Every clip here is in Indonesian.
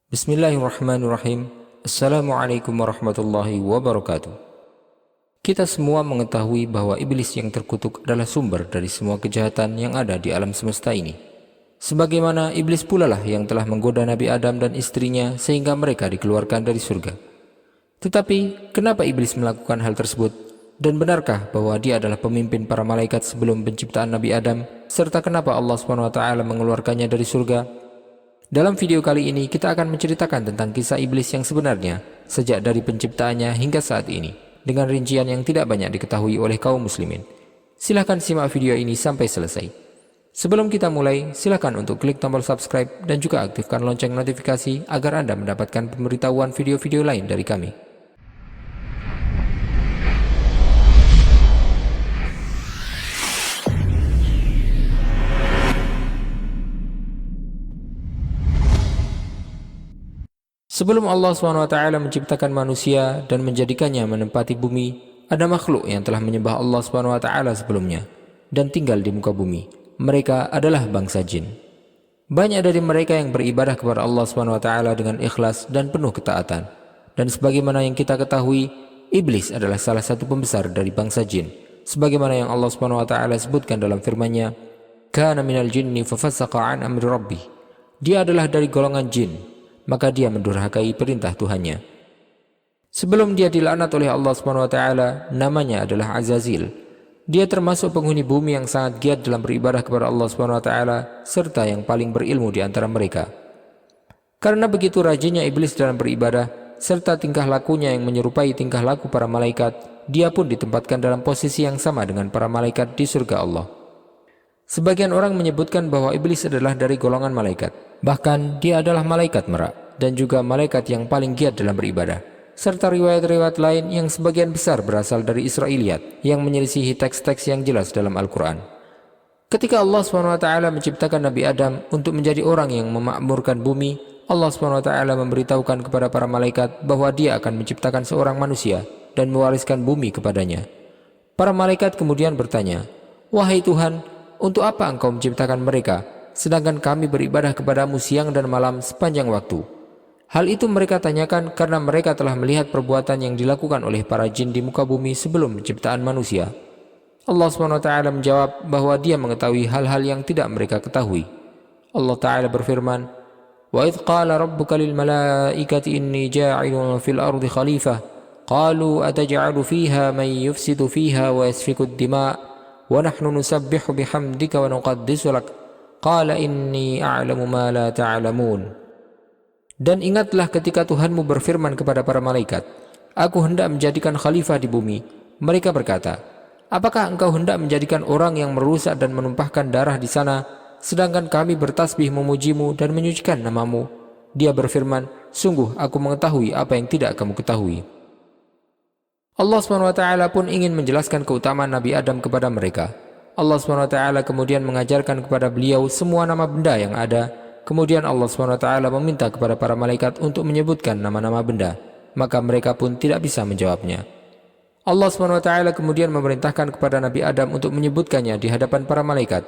Bismillahirrahmanirrahim. Assalamualaikum warahmatullahi wabarakatuh. Kita semua mengetahui bahwa iblis yang terkutuk adalah sumber dari semua kejahatan yang ada di alam semesta ini. Sebagaimana iblis pula lah yang telah menggoda Nabi Adam dan istrinya sehingga mereka dikeluarkan dari surga. Tetapi kenapa iblis melakukan hal tersebut? Dan benarkah bahwa dia adalah pemimpin para malaikat sebelum penciptaan Nabi Adam? Serta kenapa Allah SWT mengeluarkannya dari surga? Dalam video kali ini kita akan menceritakan tentang kisah iblis yang sebenarnya sejak dari penciptaannya hingga saat ini dengan rincian yang tidak banyak diketahui oleh kaum muslimin. Silahkan simak video ini sampai selesai. Sebelum kita mulai, silahkan untuk klik tombol subscribe dan juga aktifkan lonceng notifikasi agar Anda mendapatkan pemberitahuan video-video lain dari kami. Sebelum Allah SWT menciptakan manusia dan menjadikannya menempati bumi, ada makhluk yang telah menyembah Allah SWT sebelumnya dan tinggal di muka bumi. Mereka adalah bangsa jin. Banyak dari mereka yang beribadah kepada Allah SWT dengan ikhlas dan penuh ketaatan. Dan sebagaimana yang kita ketahui, iblis adalah salah satu pembesar dari bangsa jin. Sebagaimana yang Allah SWT sebutkan dalam firman-Nya, "Kana minal jinni fafassaqa an amri rabbih." Dia adalah dari golongan jin, maka dia mendurhakai perintah Tuhannya. Sebelum dia dilaknat oleh Allah SWT, namanya adalah Azazil. Dia termasuk penghuni bumi yang sangat giat dalam beribadah kepada Allah SWT, serta yang paling berilmu di antara mereka. Karena begitu rajinnya iblis dalam beribadah, serta tingkah lakunya yang menyerupai tingkah laku para malaikat, dia pun ditempatkan dalam posisi yang sama dengan para malaikat di surga Allah. Sebagian orang menyebutkan bahwa iblis adalah dari golongan malaikat. Bahkan dia adalah malaikat merak dan juga malaikat yang paling giat dalam beribadah. Serta riwayat-riwayat lain yang sebagian besar berasal dari Israiliyat yang menyelisihi teks-teks yang jelas dalam Al-Quran. Ketika Allah SWT menciptakan Nabi Adam untuk menjadi orang yang memakmurkan bumi, Allah SWT memberitahukan kepada para malaikat bahwa dia akan menciptakan seorang manusia dan mewariskan bumi kepadanya. Para malaikat kemudian bertanya, "Wahai Tuhan, untuk apa Engkau menciptakan mereka, sedangkan kami beribadah kepadamu siang dan malam sepanjang waktu?" Hal itu mereka tanyakan karena mereka telah melihat perbuatan yang dilakukan oleh para jin di muka bumi sebelum penciptaan manusia. Allah SWT menjawab bahwa dia mengetahui hal-hal yang tidak mereka ketahui. Allah Ta'ala berfirman, "Wa idh qala rabbuka lil malaikati inni ja'ilun fil ardi khalifah, qalu ataj'alu fiha man yufsidu fiha wa yasfiku ad-dima' wa nahnu nusabbihu bihamdika wa nuqaddisu lak. Qala inni a'lamu ma la ta'lamun." Dan ingatlah ketika Tuhanmu berfirman kepada para malaikat, "Aku hendak menjadikan khalifah di bumi." Mereka berkata, "Apakah engkau hendak menjadikan orang yang merusak dan menumpahkan darah di sana, sedangkan kami bertasbih memujimu dan menyucikan namamu?" Dia berfirman, "Sungguh aku mengetahui apa yang tidak kamu ketahui." Allah SWT pun ingin menjelaskan keutamaan Nabi Adam kepada mereka. Allah SWT kemudian mengajarkan kepada beliau semua nama benda yang ada. Kemudian Allah SWT meminta kepada para malaikat untuk menyebutkan nama-nama benda. Maka mereka pun tidak bisa menjawabnya. Allah SWT kemudian memerintahkan kepada Nabi Adam untuk menyebutkannya di hadapan para malaikat.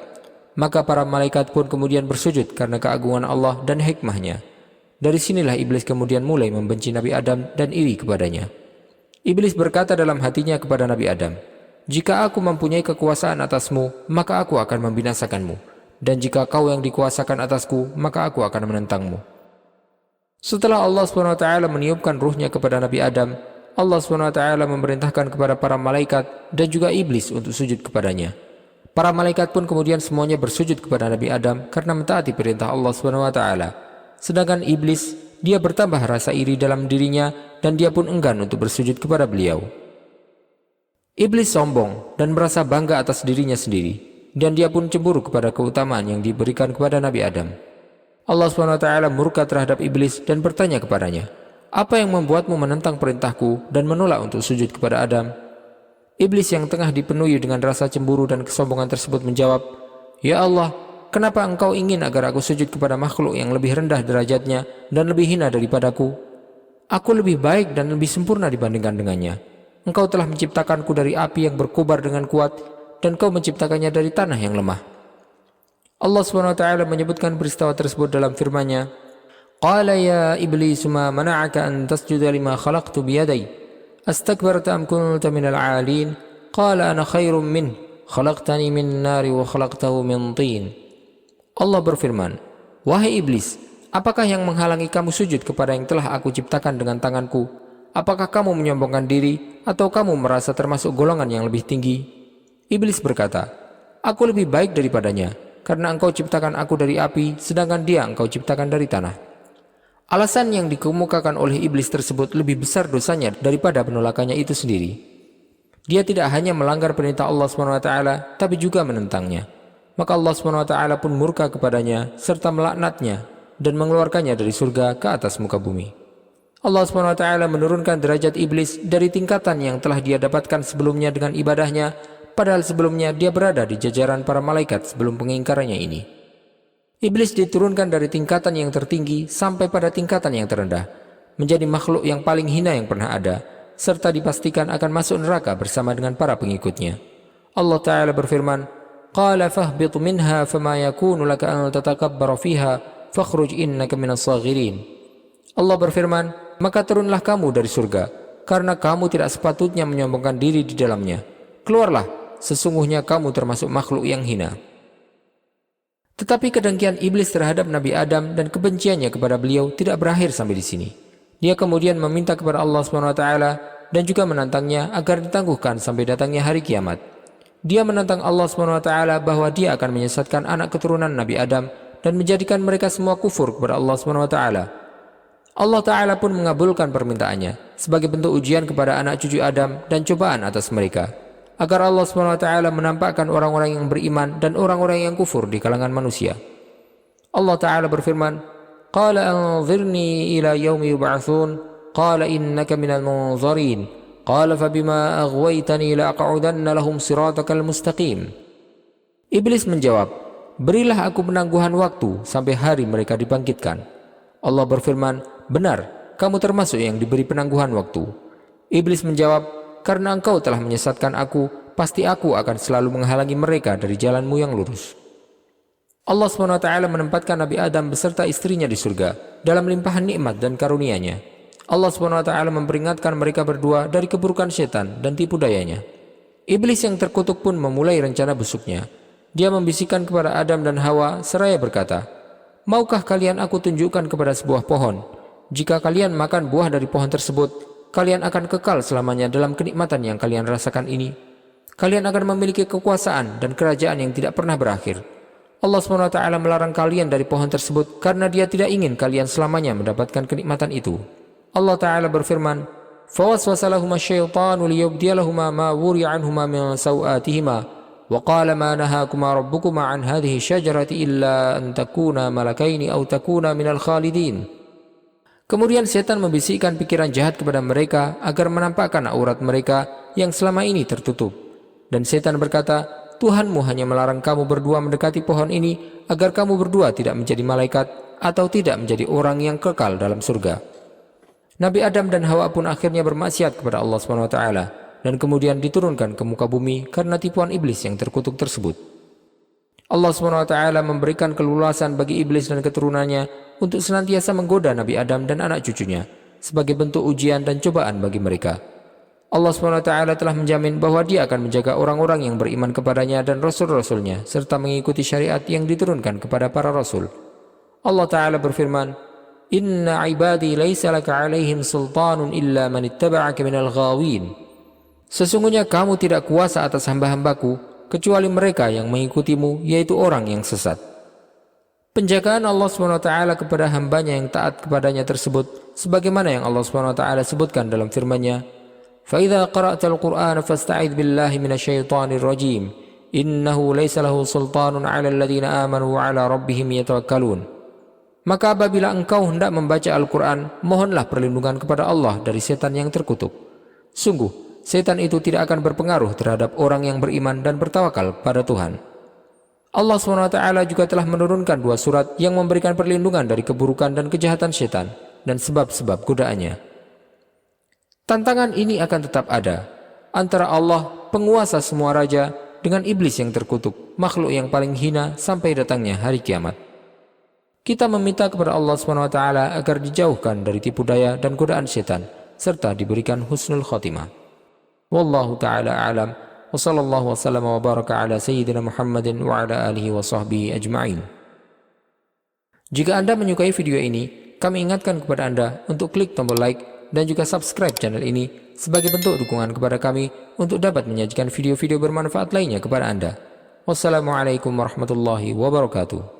Maka para malaikat pun kemudian bersujud karena keagungan Allah dan hikmahnya. Dari sinilah iblis kemudian mulai membenci Nabi Adam dan iri kepadanya. Iblis berkata dalam hatinya kepada Nabi Adam, "Jika aku mempunyai kekuasaan atasmu, maka aku akan membinasakanmu. Dan jika kau yang dikuasakan atasku, maka aku akan menentangmu." Setelah Allah SWT meniupkan ruhnya kepada Nabi Adam, Allah SWT memerintahkan kepada para malaikat dan juga iblis untuk sujud kepadanya. Para malaikat pun kemudian semuanya bersujud kepada Nabi Adam karena mentaati perintah Allah SWT. Sedangkan iblis, dia bertambah rasa iri dalam dirinya dan dia pun enggan untuk bersujud kepada beliau. Iblis sombong dan merasa bangga atas dirinya sendiri. Dan dia pun cemburu kepada keutamaan yang diberikan kepada Nabi Adam. Allah SWT murka terhadap iblis dan bertanya kepadanya, "Apa yang membuatmu menentang perintahku dan menolak untuk sujud kepada Adam?" Iblis yang tengah dipenuhi dengan rasa cemburu dan kesombongan tersebut menjawab, "Ya Allah, kenapa engkau ingin agar aku sujud kepada makhluk yang lebih rendah derajatnya dan lebih hina daripadaku? Aku lebih baik dan lebih sempurna dibandingkan dengannya. Engkau telah menciptakanku dari api yang berkobar dengan kuat, dan kau menciptakannya dari tanah yang lemah." Allah SWT menyebutkan peristiwa tersebut dalam firman-Nya, Qala ya iblis ma mana'aka an tasjuda lima khalaqtu biyadai astakbarta am kunta minal 'alin qala ana khairum min khalaqtani min nari wa khalaqtahu min tin. Allah berfirman, wahai iblis, apakah yang menghalangi kamu sujud kepada yang telah aku ciptakan dengan tanganku? Apakah kamu menyombongkan diri atau kamu merasa termasuk golongan yang lebih tinggi? Iblis berkata, aku lebih baik daripadanya karena engkau ciptakan aku dari api sedangkan dia engkau ciptakan dari tanah. Alasan yang dikemukakan oleh iblis tersebut lebih besar dosanya daripada penolakannya itu sendiri. Dia tidak hanya melanggar perintah Allah SWT, tapi juga menentangnya. Maka Allah SWT pun murka kepadanya serta melaknatnya dan mengeluarkannya dari surga ke atas muka bumi. Allah SWT menurunkan derajat iblis dari tingkatan yang telah dia dapatkan sebelumnya dengan ibadahnya, padahal sebelumnya dia berada di jajaran para malaikat sebelum pengingkarannya ini. Iblis diturunkan dari tingkatan yang tertinggi sampai pada tingkatan yang terendah, menjadi makhluk yang paling hina yang pernah ada, serta dipastikan akan masuk neraka bersama dengan para pengikutnya. Allah Ta'ala berfirman, Qala fahbit minha fama yakunu laka an tatakabbara fiha fakhruj innaka minas saghirin. Allah berfirman, maka turunlah kamu dari surga, karena kamu tidak sepatutnya menyombongkan diri di dalamnya. Keluarlah, sesungguhnya kamu termasuk makhluk yang hina. Tetapi kedengkian iblis terhadap Nabi Adam dan kebenciannya kepada beliau tidak berakhir sampai di sini. Dia kemudian meminta kepada Allah SWT dan juga menantangnya agar ditangguhkan sampai datangnya hari kiamat. Dia menantang Allah SWT bahwa dia akan menyesatkan anak keturunan Nabi Adam dan menjadikan mereka semua kufur kepada Allah SWT. Allah Ta'ala pun mengabulkan permintaannya sebagai bentuk ujian kepada anak cucu Adam dan cobaan atas mereka, agar Allah SWT menampakkan orang-orang yang beriman dan orang-orang yang kufur di kalangan manusia. Allah Ta'ala berfirman, Qala anzirni ila yaumi yub'atsun, Qala innaka minal munzarin, Qala fabima aghwaytani la'aq'udanna lahum siratakal mustaqim. Iblis menjawab, berilah aku penangguhan waktu sampai hari mereka dibangkitkan. Allah berfirman, benar, kamu termasuk yang diberi penangguhan waktu. Iblis menjawab, karena engkau telah menyesatkan aku, pasti aku akan selalu menghalangi mereka dari jalanmu yang lurus. Allah SWT menempatkan Nabi Adam beserta istrinya di surga dalam limpahan nikmat dan karunia-Nya. Allah SWT memperingatkan mereka berdua dari keburukan setan dan tipu dayanya. Iblis yang terkutuk pun memulai rencana busuknya. Dia membisikkan kepada Adam dan Hawa seraya berkata, maukah kalian aku tunjukkan kepada sebuah pohon? Jika kalian makan buah dari pohon tersebut, kalian akan kekal selamanya dalam kenikmatan yang kalian rasakan ini. Kalian akan memiliki kekuasaan dan kerajaan yang tidak pernah berakhir. Allah SWT melarang kalian dari pohon tersebut karena dia tidak ingin kalian selamanya mendapatkan kenikmatan itu. Allah Ta'ala berfirman, فَوَسْوَسَ لَهُمَا الشَّيْطَانُ لِيُبْدِيَ لَهُمَا مَا وُرِيَ عَنْهُمَا مِنْ سَوْآتِهِمَا وَقَالَ مَا نَهَاكُمَا رَبُّكُمَا عَنْ هَذِهِ الشَّجَرَةِ إِلَّا أَنْ تَكُونَا مَلَكَيْنِ أَوْ تَكُونَا مِنَ الْخَالِدِينَ. Kemudian setan membisikkan pikiran jahat kepada mereka agar menampakkan aurat mereka yang selama ini tertutup. Dan setan berkata, Tuhanmu hanya melarang kamu berdua mendekati pohon ini agar kamu berdua tidak menjadi malaikat atau tidak menjadi orang yang kekal dalam surga. Nabi Adam dan Hawa pun akhirnya bermaksiat kepada Allah SWT dan kemudian diturunkan ke muka bumi karena tipuan iblis yang terkutuk tersebut. Allah SWT memberikan keluasan bagi iblis dan keturunannya untuk senantiasa menggoda Nabi Adam dan anak cucunya sebagai bentuk ujian dan cobaan bagi mereka. Allah SWT telah menjamin bahwa dia akan menjaga orang-orang yang beriman kepadanya dan rasul-rasulnya serta mengikuti syariat yang diturunkan kepada para rasul. Allah Ta'ala berfirman, Inna ibadi laysa laka alaihim sultanun illa man ittaba'aka minal ghawin. Sesungguhnya kamu tidak kuasa atas hamba-hambaku kecuali mereka yang mengikutimu, yaitu orang yang sesat. Penjagaan Allah SWT kepada hambanya yang taat kepadanya tersebut sebagaimana yang Allah SWT sebutkan dalam firman-Nya, فَإِذَا قَرَأْتَ الْقُرْآنَ فَاسْتَعِذْ بِاللَّهِ مِنَ الشَّيْطَانِ الرَّجِيمِ إِنَّهُ لَيْسَ لَهُ سُلْطَانٌ عَلَى الَّذِينَ آمَنُوا وَعَلَى رَبِّهِمْ يَتَوَكَّلُونَ. Maka apabila engkau hendak membaca Al-Quran, mohonlah perlindungan kepada Allah dari setan yang terkutuk. Sungguh, setan itu tidak akan berpengaruh terhadap orang yang beriman dan bertawakal pada Tuhan. Allah SWT juga telah menurunkan 2 surat yang memberikan perlindungan dari keburukan dan kejahatan setan dan sebab-sebab godaannya. Tantangan ini akan tetap ada antara Allah, penguasa semua raja, dengan iblis yang terkutuk, makhluk yang paling hina sampai datangnya hari kiamat. Kita meminta kepada Allah SWT agar dijauhkan dari tipu daya dan godaan setan, serta diberikan husnul khotimah. Wallahu ta'ala a'lam, wa sallallahu wa sallam wa baraka ala sayyidina Muhammadin wa ala alihi wa sahbihi ajma'in. Jika Anda menyukai video ini, kami ingatkan kepada Anda untuk klik tombol like dan juga subscribe channel ini sebagai bentuk dukungan kepada kami untuk dapat menyajikan video-video bermanfaat lainnya kepada Anda. Wassalamualaikum warahmatullahi wabarakatuh.